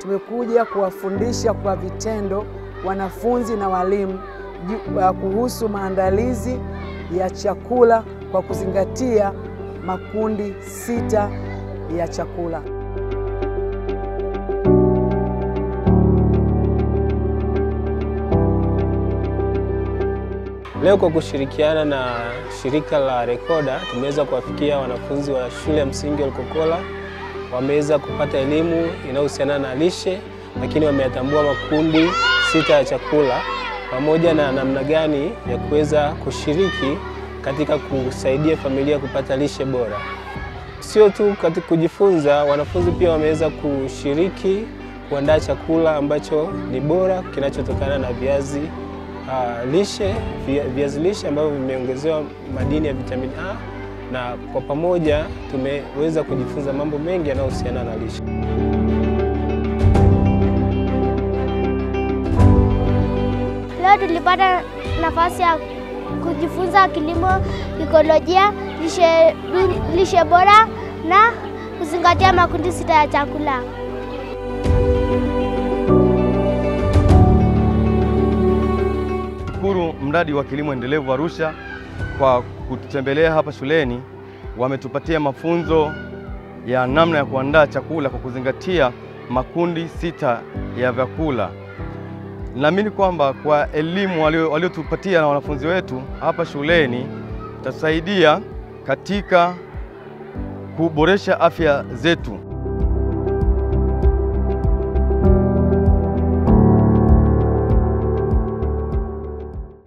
tumekuja kuwafundisha kwa vitendo wanafunzi na walimu kuhusu maandalizi ya chakula kwa kuzingatia makundi 6 ya chakula. Leo kwa kushirikiana na shirika la Rekoda tumeweza kuwafikia wanafunzi wa shule ya msingi Olkokola. Wameweza kupata elimu inayohusiana na lishe, lakini wameyatambua makundi 6 ya chakula pamoja na namna gani ya kuweza kushiriki katika kusaidia familia kupata lishe bora. Sio tu katika kujifunza, wanafunzi pia wameweza kushiriki kuandaa chakula ambacho ni bora kinachotokana na viazi lishe ambavyo vimeongezewa madini ya vitamini A, na kwa pamoja tumeweza kujifunza mambo mengi yanayohusiana na lishe. Leo tulipata nafasi ya kujifunza kilimo, ekolojia, lishe bora na kuzingatia makundi 6 ya chakula. Shukuru mradi wa kilimo endelevu Arusha kwa kututembelea hapa shuleni. Wametupatia mafunzo ya namna ya kuandaa chakula kwa kuzingatia makundi 6 ya vyakula. Naamini kwamba kwa elimu waliotupatia na wanafunzi wetu hapa shuleni itasaidia katika kuboresha afya zetu.